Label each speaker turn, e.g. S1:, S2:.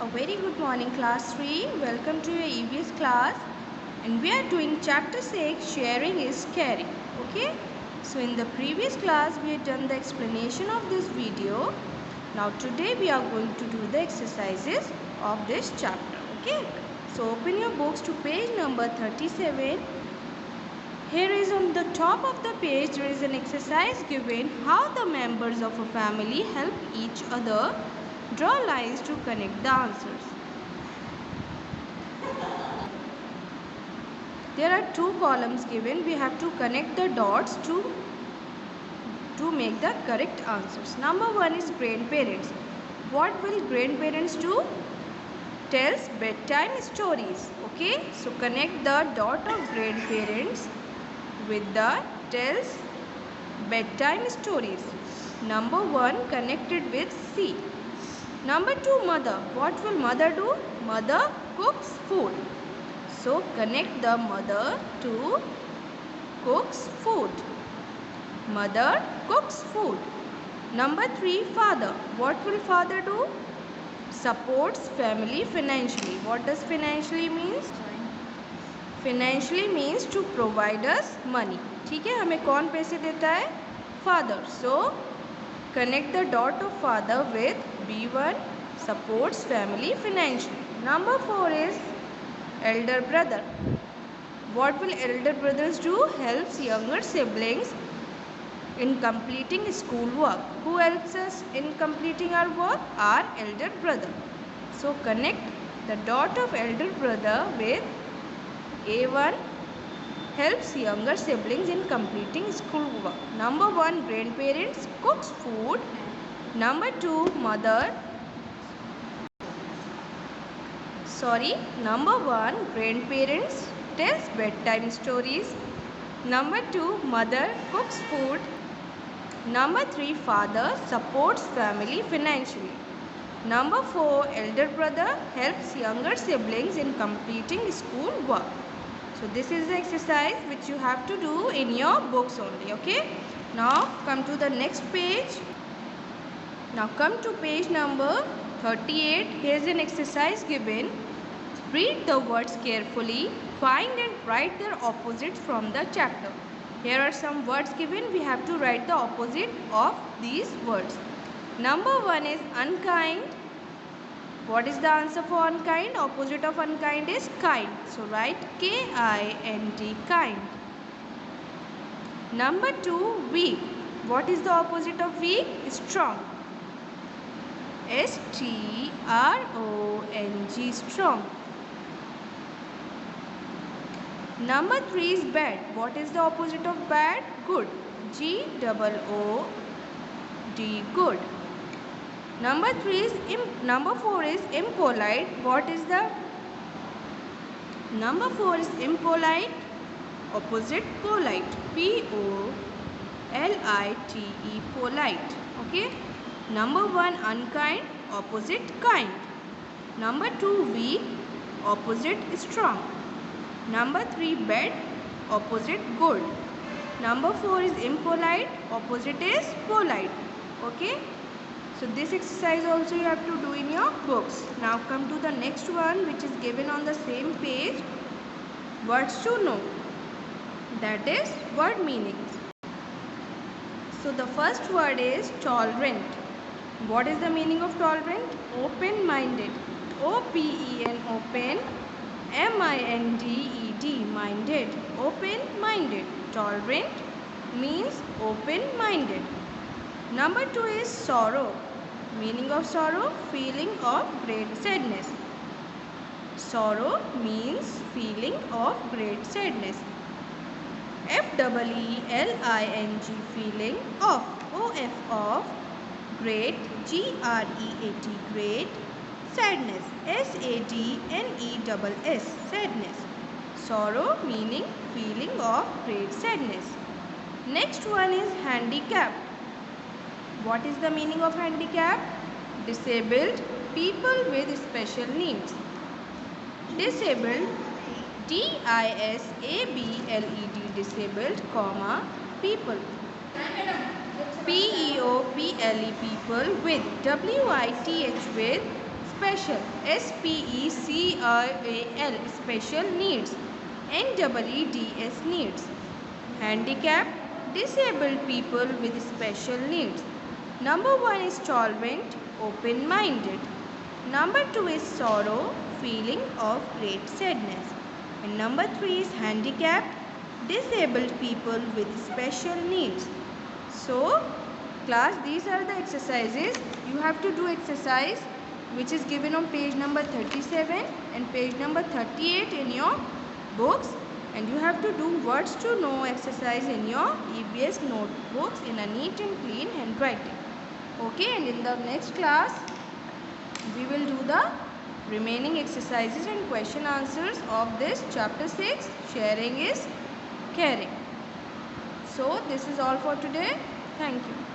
S1: A very good morning class 3. Welcome to your EVS class, and we are doing chapter 6, sharing is caring. Okay. So in the previous class we had done the explanation of this video. Now today we are going to do the exercises of this chapter. Okay. So open your books to page number 37. Here is on the top of the page there is an exercise given how the members of a family help each other. Draw lines to connect the answers. There are two columns given. We have to connect the dots to make the correct answers. Number 1 is grandparents. What will grandparents do? Tells bedtime stories. Okay, so connect the dot of grandparents with the tells bedtime stories. Number 1 connected with C. Number 2, mother. What will mother do? Mother cooks food. So connect the mother to cooks food. Mother cooks food. Number 3, father. What will father do? Supports family financially. What does financially means? Financially means to provide us money. ठीक है, हमें कौन पैसे देता है? Father. So connect the dot of father with B1, supports family financially. Number 4 is elder brother. What will elder brothers do? Helps younger siblings in completing school work. Who helps us in completing our work? Our elder brother. So connect the dot of elder brother with A1, helps younger siblings in completing school work. Number 1, grandparents cooks food. Number 2, number 1, grandparents tells bedtime stories. Number 2, mother cooks food. Number 3, father supports family financially. Number 4, elder brother helps younger siblings in completing school work. So this is the exercise which you have to do in your books only. Okay. Now come to the next page. Now come to page number 38. Here is an exercise given. Read the words carefully. Find and write their opposites from the chapter. Here are some words given. We have to write the opposite of these words. Number 1 is unkind. What is the answer for unkind? Opposite of unkind is kind. So write Kind, kind. Number 2, weak. What is the opposite of weak? Strong. Strong, strong. Number 3 is bad. What is the opposite of bad? Good. Good, good. Number 4 is impolite. What is the number 4 is impolite, opposite polite. Polite, polite. Okay. Number 1, unkind, opposite kind. Number 2, weak, opposite strong. Number 3, bad, opposite good. Number 4 is impolite, opposite is polite. Okay. So this exercise also you have to do in your books. Now come to the next one, which is given on the same page. Words to know. That is word meanings. So the first word is tolerant. What is the meaning of tolerant? Open-minded. O-P-E-N, open. M-I-N-D-E-D, minded. Open-minded. Tolerant means open-minded. Number 2 is sorrow. Meaning of sorrow? Feeling of great sadness. Sorrow means feeling of great sadness. F-E-E-L-I-N-G, feeling of. O-F of great, G-R-E-A-T, great. Sadness, S-A-D-N-E-S-S, sadness. Sorrow meaning feeling of great sadness. Next one is handicapped. What is the meaning of handicapped? Disabled, people with special needs. Disabled, D-I-S-A-B-L-E-D, disabled, comma, people. P-E-O-P-L-E, people with. W-I-T-H, with. Special, SPECIAL, special needs. NEEDS, needs. Handicapped, disabled people with special needs. Number 1 is tolerant, open-minded. Number 2 is sorrow, feeling of great sadness. And number 3 is handicapped, disabled people with special needs. So, class, these are the exercises. You have to do exercise which is given on page number 37 and page number 38 in your books, and you have to do words to know exercise in your EBS notebooks in a neat and clean handwriting. Okay, and in the next class we will do the remaining exercises and question answers of this chapter 6, sharing is caring. So this is all for today. Thank you.